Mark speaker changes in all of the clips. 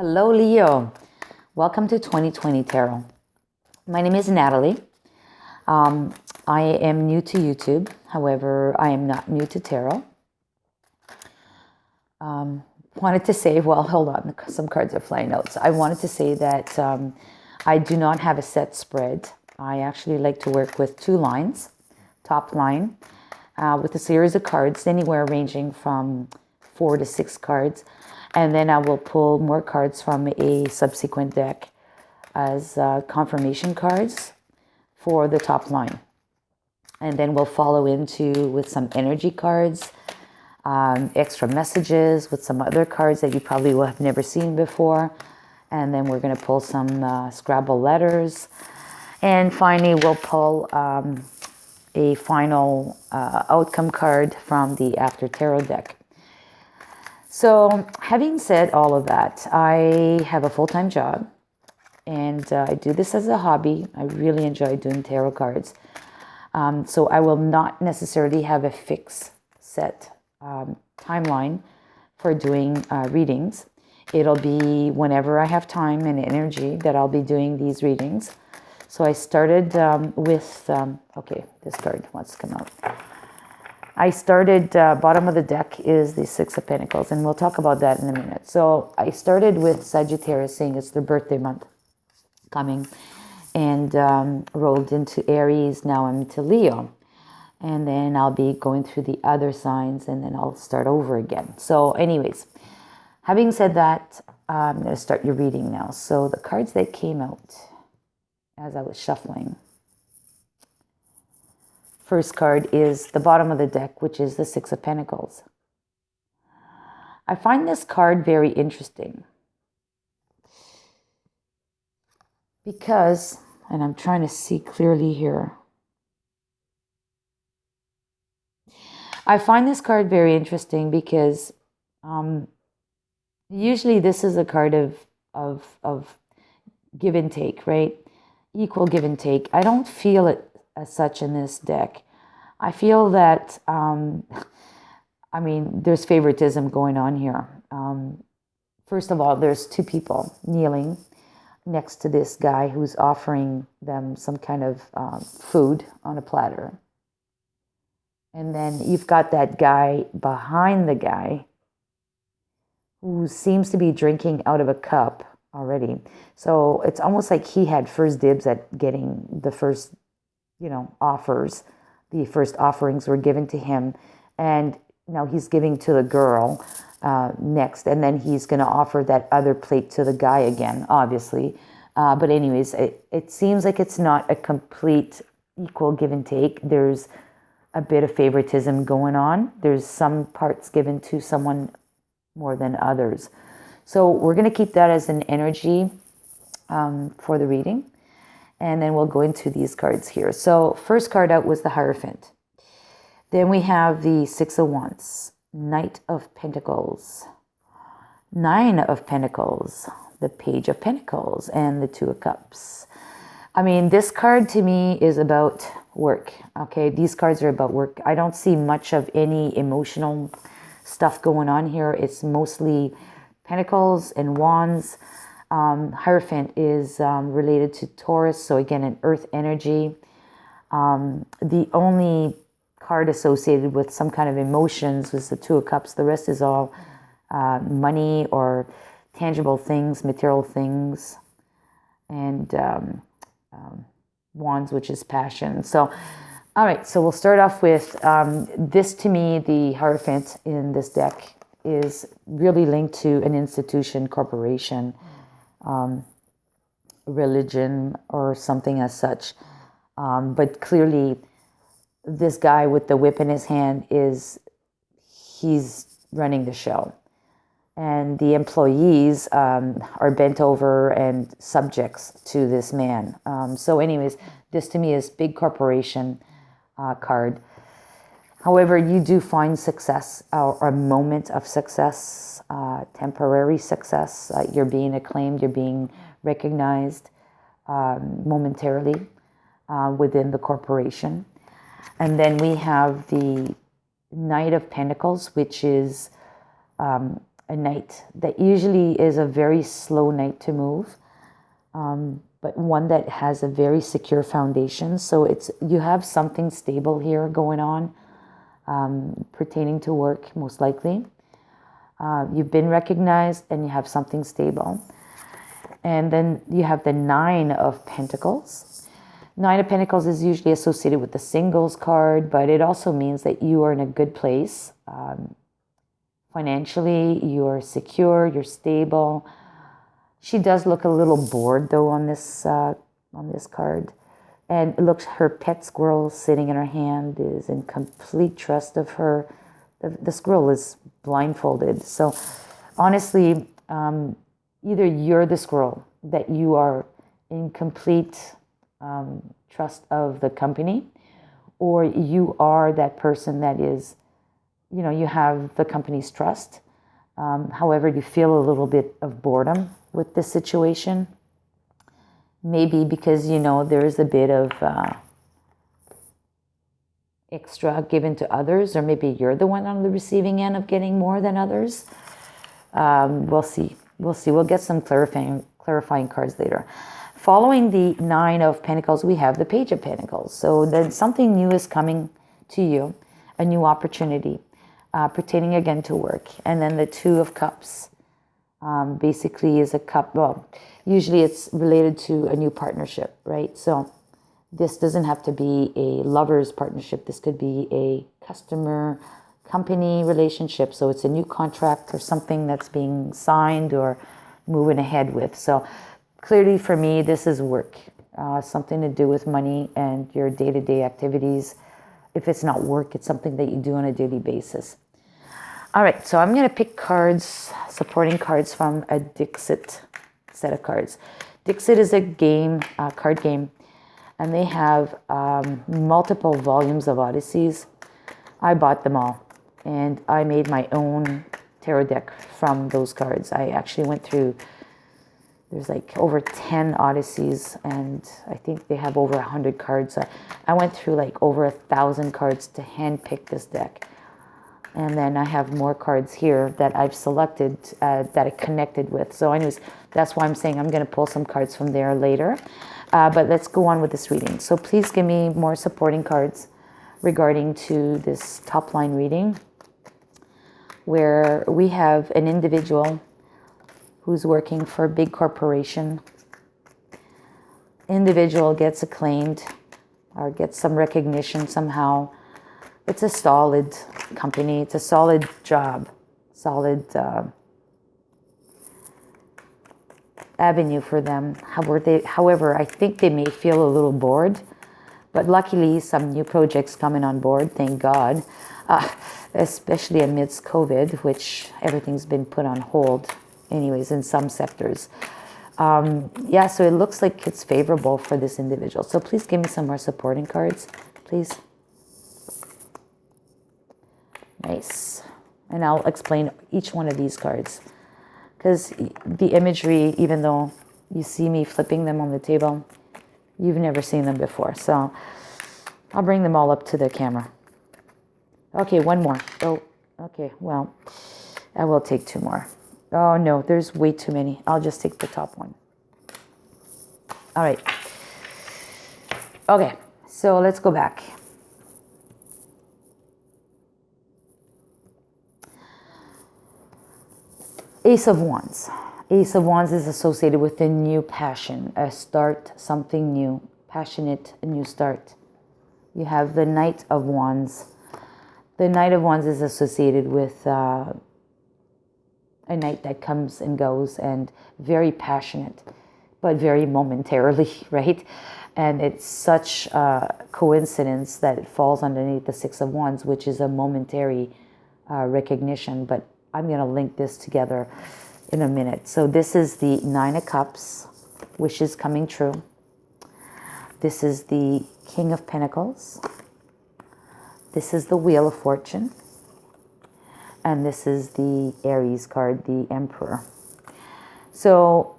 Speaker 1: Hello, Leo. Welcome to 2020 Tarot. My name is Natalie. I am new to YouTube. However, I am not new to tarot. Wanted to say, well, hold on, some cards are flying out. So I wanted to say that I do not have a set spread. I actually like to work with two lines, top line, with a series of cards, anywhere ranging from 4 to 6 cards. And then I will pull more cards from a subsequent deck as confirmation cards for the top line. And then we'll follow into with some energy cards, extra messages with some other cards that you probably will have never seen before. And then we're going to pull some Scrabble letters. And finally, we'll pull a final outcome card from the After Tarot deck. So having said all of that, I have a full-time job and I do this as a hobby. I really enjoy doing tarot cards. So I will not necessarily have a fixed set timeline for doing readings. It'll be whenever I have time and energy that I'll be doing these readings. So I started with, okay, this card wants to come out. I started, bottom of the deck is the Six of Pentacles, and we'll talk about that in a minute. So I started with Sagittarius, saying it's their birthday month coming, and rolled into Aries, now I'm into Leo. And then I'll be going through the other signs, and then I'll start over again. So anyways, having said that, I'm going to start your reading now. So the cards that came out as I was shuffling. First card is the bottom of the deck, which is the Six of Pentacles. I find this card very interesting because, and I'm trying to see clearly here, I find this card very interesting because usually this is a card of give and take, right? Equal give and take. I don't feel it as such in this deck. I feel that, I mean, there's favoritism going on here. First of all, there's two people kneeling next to this guy who's offering them some kind of food on a platter. And then you've got that guy behind the guy who seems to be drinking out of a cup already. So it's almost like he had first dibs at getting the first offers. The first offerings were given to him, and now he's giving to the girl next, and then he's going to offer that other plate to the guy again, obviously. But anyways, it seems like it's not a complete equal give and take. There's a bit of favoritism going on. There's some parts given to someone more than others. So we're going to keep that as an energy for the reading. And then we'll go into these cards here. So first card out was the Hierophant. Then we have the Six of Wands, Knight of Pentacles, Nine of Pentacles, the Page of Pentacles, and the Two of Cups. I mean, this card to me is about work. Okay, these cards are about work. I don't see much of any emotional stuff going on here. It's mostly Pentacles and Wands. Hierophant is related to Taurus, so again, an earth energy. The only card associated with some kind of emotions was the Two of Cups. The rest is all money or tangible things, material things, and Wands, which is passion. So, all right, so we'll start off with this. To me, the Hierophant in this deck is really linked to an institution, corporation, religion, or something as such. But clearly, this guy with the whip in his hand he's running the show. And the employees are bent over and subjects to this man. So anyways, this to me is big corporation card. However, you do find success or a moment of success, temporary success. You're being acclaimed, you're being recognized momentarily within the corporation. And then we have the Knight of Pentacles, which is a night that usually is a very slow night to move, but one that has a very secure foundation. So you have something stable here going on, pertaining to work, most likely. You've been recognized and you have something stable. And then you have the Nine of Pentacles. Nine of Pentacles is usually associated with the singles card, but it also means that you are in a good place. Financially, you're secure, you're stable. She does look a little bored though on this card. And it looks, her pet squirrel sitting in her hand is in complete trust of her. The squirrel is blindfolded. So honestly, either you're the squirrel, that you are in complete trust of the company, or you are that person that is, you have the company's trust. However, you feel a little bit of boredom with this situation. Maybe because, there is a bit of extra given to others, or maybe you're the one on the receiving end of getting more than others. We'll see. We'll get some clarifying cards later. Following the Nine of Pentacles, we have the Page of Pentacles. So then something new is coming to you, a new opportunity, pertaining again to work. And then the Two of Cups basically is a cup. Well, usually it's related to a new partnership, right? So this doesn't have to be a lover's partnership. This could be a customer company relationship. So it's a new contract or something that's being signed or moving ahead with. So clearly for me, this is work, something to do with money and your day-to-day activities. If it's not work, it's something that you do on a daily basis. All right, so I'm going to pick cards, supporting cards from a Dixit set of cards. Dixit is a game, card game, and they have multiple volumes of Odysseys. I bought them all, and I made my own tarot deck from those cards. I actually went through, there's like over 10 Odysseys, and I think they have over 100 cards. I went through like over 1,000 cards to handpick this deck. And then I have more cards here that I've selected that I connected with. So anyways, that's why I'm saying I'm going to pull some cards from there later. But let's go on with this reading. So please give me more supporting cards regarding to this top line reading, where we have an individual who's working for a big corporation. Individual gets acclaimed or gets some recognition somehow. It's a solid company. It's a solid job, solid avenue for them. However, I think they may feel a little bored, but luckily some new projects coming on board, thank God, especially amidst COVID, which everything's been put on hold anyways in some sectors. Yeah, so it looks like it's favorable for this individual. So please give me some more supporting cards, please. Nice. And I'll explain each one of these cards, because the imagery, even though you see me flipping them on the table, you've never seen them before. So I'll bring them all up to the camera. Okay, one more. Oh, okay, well, I will take two more. Oh no, there's way too many. I'll just take the top one. All right. Okay, so let's go back. Ace of Wands. Ace of Wands is associated with a new passion, a start, something new, passionate, a new start. You have the Knight of Wands. The Knight of Wands is associated with a night that comes and goes, and very passionate, but very momentarily, right? And it's such a coincidence that it falls underneath the Six of Wands, which is a momentary recognition, but I'm going to link this together in a minute. So this is the Nine of Cups, wishes coming true. This is the King of Pentacles. This is the Wheel of Fortune. And this is the Aries card, the Emperor. So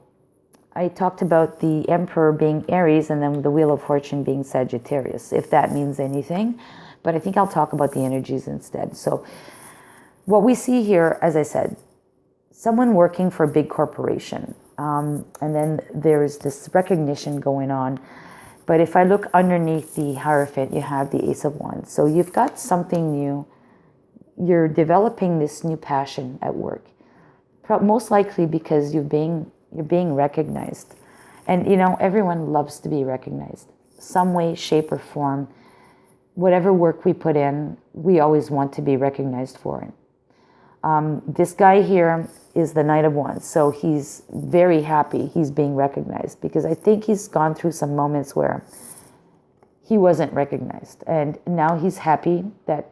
Speaker 1: I talked about the Emperor being Aries and then the Wheel of Fortune being Sagittarius, if that means anything. But I think I'll talk about the energies instead. So what we see here, as I said, someone working for a big corporation. And then there's this recognition going on. But if I look underneath the Hierophant, you have the Ace of Wands. So you've got something new. You're developing this new passion at work. Most likely because you're being recognized. And, everyone loves to be recognized. Some way, shape, or form. Whatever work we put in, we always want to be recognized for it. This guy here is the Knight of Wands, so he's very happy he's being recognized, because I think he's gone through some moments where he wasn't recognized, and now he's happy that,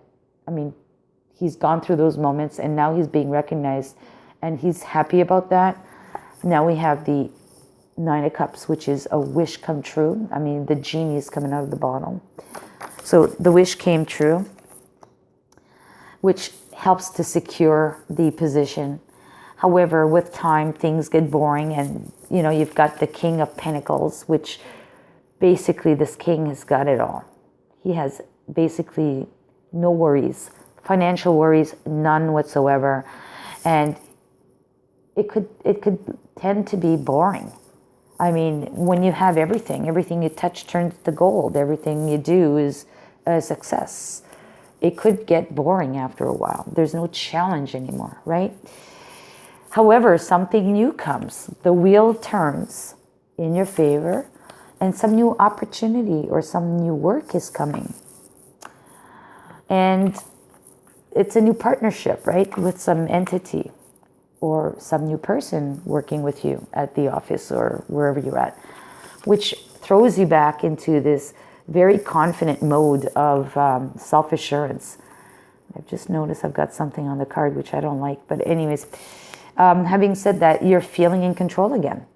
Speaker 1: he's gone through those moments and now he's being recognized, and he's happy about that. Now we have the Nine of Cups, which is a wish come true. The genie is coming out of the bottle. So the wish came true, which helps to secure the position. However, with time, things get boring, and you've got the King of Pentacles, which basically this king has got it all. He has basically no worries, financial worries, none whatsoever, and it could tend to be boring. When you have everything you touch turns to gold, everything you do is a success. It could get boring after a while. There's no challenge anymore, right? However, something new comes. The wheel turns in your favor, and some new opportunity or some new work is coming. And it's a new partnership, right, with some entity or some new person working with you at the office or wherever you're at, which throws you back into this very confident mode of self-assurance. I've just noticed I've got something on the card which I don't like, but anyways, having said that, you're feeling in control again.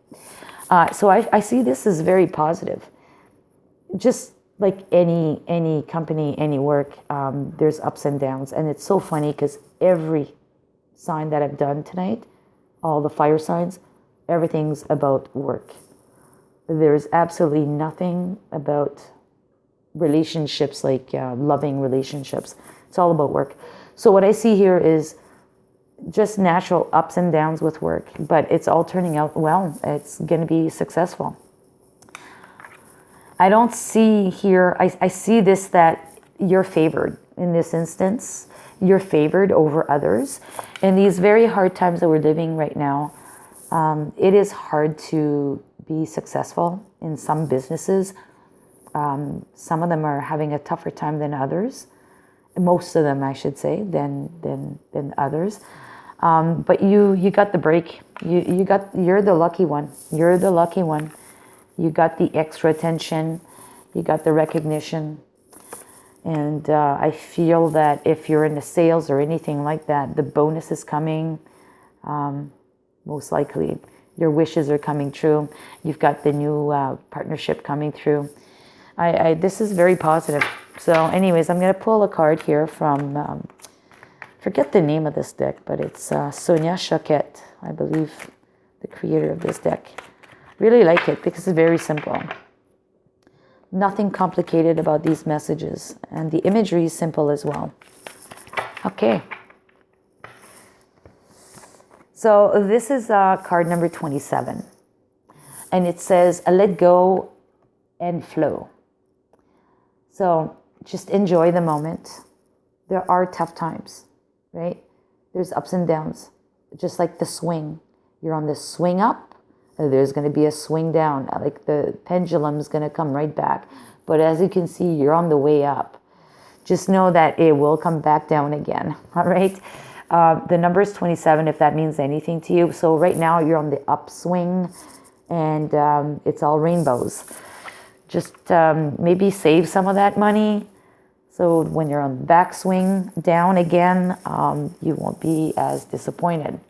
Speaker 1: So I see this as very positive. Just like any company, any work, there's ups and downs, and it's so funny because every sign that I've done tonight, all the fire signs, everything's about work. There's absolutely nothing about relationships, like loving relationships. It's all about work. So what I see here is just natural ups and downs with work, but it's all turning out well. It's going to be successful. I don't see here, I see this, that you're favored in this instance. You're favored over others. In these very hard times that we're living right now, it is hard to be successful in some businesses. Some of them are having a tougher time than others. Most of them, I should say, than others. But you got the break. You're the lucky one. You're the lucky one. You got the extra attention. You got the recognition. And I feel that if you're in the sales or anything like that, the bonus is coming. Most likely, your wishes are coming true. You've got the new partnership coming through. This is very positive. So anyways, I'm going to pull a card here from, forget the name of this deck, but it's Sonia Choquette, I believe, the creator of this deck. Really like it because it's very simple. Nothing complicated about these messages. And the imagery is simple as well. Okay. So this is card number 27. And it says, let go and flow. So just enjoy the moment. There are tough times, right? There's ups and downs. Just like the swing. You're on the swing up. There's going to be a swing down. Like the pendulum is going to come right back. But as you can see, you're on the way up. Just know that it will come back down again. All right. The number is 27, if that means anything to you. So right now you're on the upswing, and it's all rainbows. Just maybe save some of that money. So when you're on the backswing down again, you won't be as disappointed.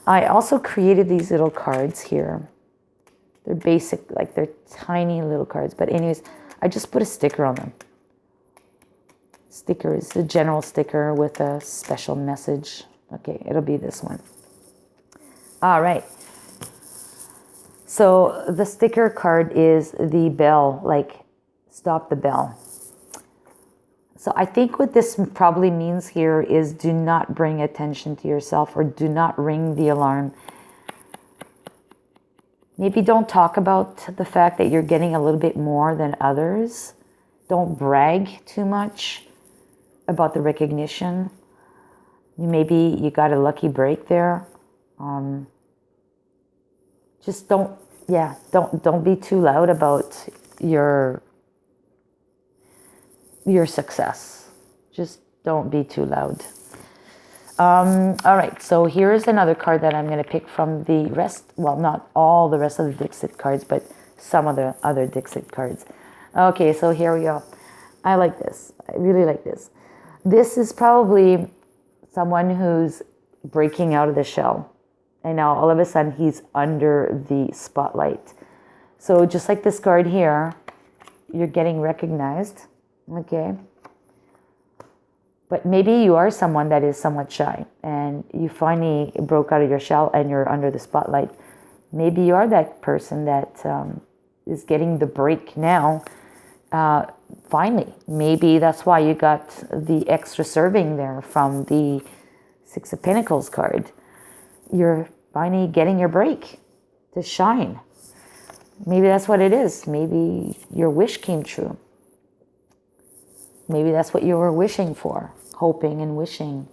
Speaker 1: I also created these little cards here. They're basic, like they're tiny little cards. But anyways, I just put a sticker on them. Sticker is a general sticker with a special message. Okay, it'll be this one. All right. So the sticker card is the bell, like stop the bell. So I think what this probably means here is do not bring attention to yourself, or do not ring the alarm. Maybe don't talk about the fact that you're getting a little bit more than others. Don't brag too much about the recognition. Maybe you got a lucky break there. Just don't be too loud about your success. Just don't be too loud. All right, so here's another card that I'm going to pick from the rest, well, not all the rest of the Dixit cards, but some of the other Dixit cards. Okay, so here we go. I like this. I really like this. This is probably someone who's breaking out of the shell. And now all of a sudden he's under the spotlight. So just like this card here, you're getting recognized. Okay. But maybe you are someone that is somewhat shy and you finally broke out of your shell and you're under the spotlight. Maybe you are that person that is getting the break now. Finally, maybe that's why you got the extra serving there from the Six of Pentacles card. You're finally getting your break to shine. Maybe that's what it is. Maybe your wish came true. Maybe that's what you were wishing for, hoping and wishing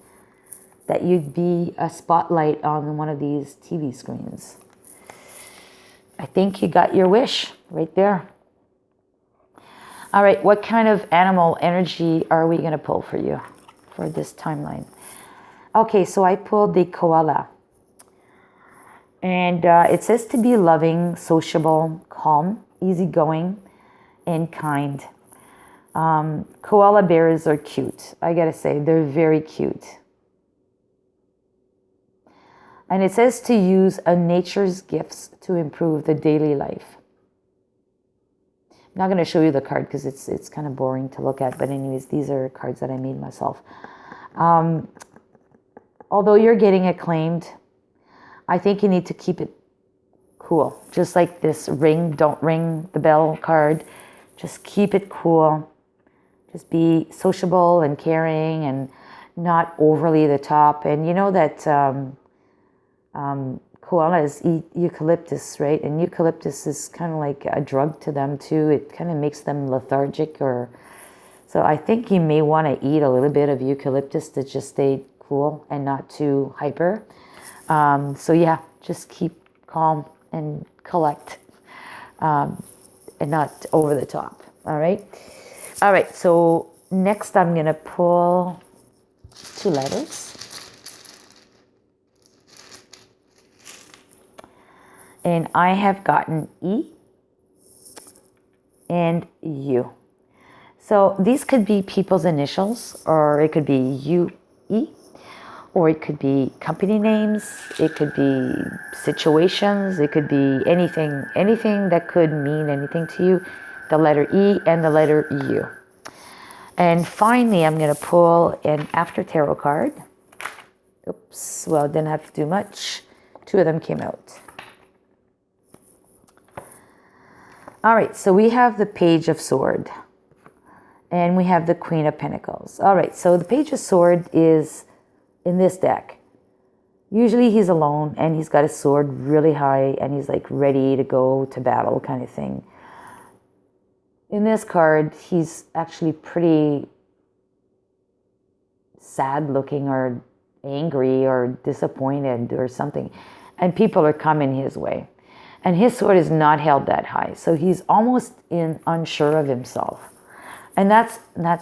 Speaker 1: that you'd be a spotlight on one of these TV screens. I think you got your wish right there. All right, what kind of animal energy are we going to pull for you for this timeline? Okay, so I pulled the koala. And it says to be loving, sociable, calm, easygoing, and kind. Koala bears are cute. I gotta say, they're very cute. And it says to use nature's gifts to improve the daily life. I'm not going to show you the card because it's kind of boring to look at. But anyways, these are cards that I made myself. Although you're getting acclaimed, I think you need to keep it cool. Just like this don't ring the bell card. Just keep it cool. Just be sociable and caring and not overly the top. And you know that koalas eat eucalyptus, right? And eucalyptus is kind of like a drug to them too. It kind of makes them lethargic, so I think you may want to eat a little bit of eucalyptus to just stay cool and not too hyper. So yeah, just keep calm and collect, and not over the top. All right. So next I'm gonna pull 2 letters. And I have gotten E and U. So these could be people's initials, or it could be UE, or it could be company names, it could be situations, it could be anything that could mean anything to you, the letter E and the letter U. And finally, I'm going to pull an after tarot card. Oops, well, didn't have to do much. 2 of them came out. All right, so we have the Page of Sword and we have the Queen of Pentacles. All right, so the Page of Sword is in this deck. Usually he's alone and he's got his sword really high and he's like ready to go to battle kind of thing. In this card, he's actually pretty sad looking or angry or disappointed or something. And people are coming his way. And his sword is not held that high. So he's almost unsure of himself. And that's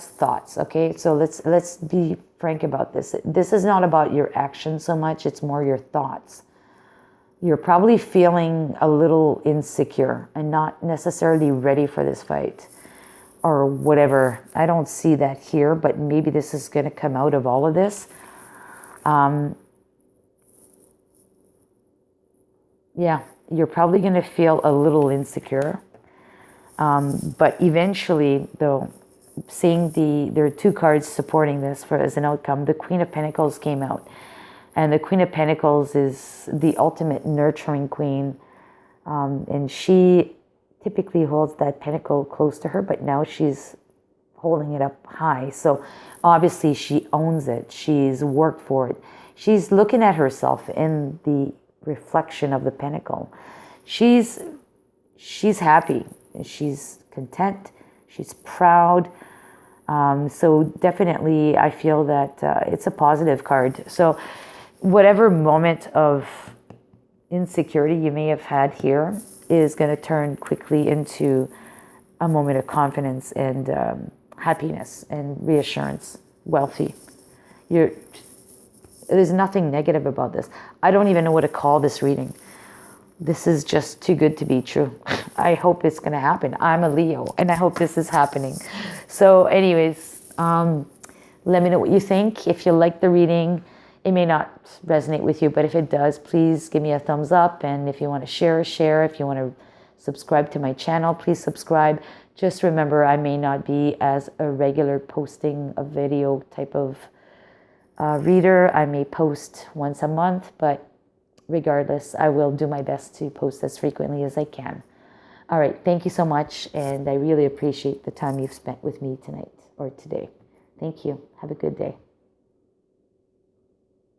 Speaker 1: thoughts, okay? So let's be frank about this. This is not about your actions so much, it's more your thoughts. You're probably feeling a little insecure and not necessarily ready for this fight or whatever. I don't see that here, but maybe this is going to come out of all of this. Yeah, you're probably going to feel a little insecure. But eventually, though, seeing there are 2 cards supporting this as an outcome. The Queen of Pentacles came out. And the Queen of Pentacles is the ultimate nurturing queen. And she typically holds that pentacle close to her, but now she's holding it up high. So obviously she owns it. She's worked for it. She's looking at herself in the reflection of the pentacle. She's happy. She's content. She's proud. So definitely I feel that it's a positive card. So whatever moment of insecurity you may have had here is going to turn quickly into a moment of confidence and happiness and reassurance. Wealthy. There's nothing negative about this. I don't even know what to call this reading. This is just too good to be true. I hope it's going to happen. I'm a Leo, and I hope this is happening. So anyways, let me know what you think. If you like the reading, it may not resonate with you, but if it does, please give me a thumbs up. And if you want to share. If you want to subscribe to my channel, please subscribe. Just remember, I may not be as a regular posting a video type of reader. I may post once a month, but regardless, I will do my best to post as frequently as I can. All right, thank you so much, and I really appreciate the time you've spent with me tonight or today. Thank you. Have a good day.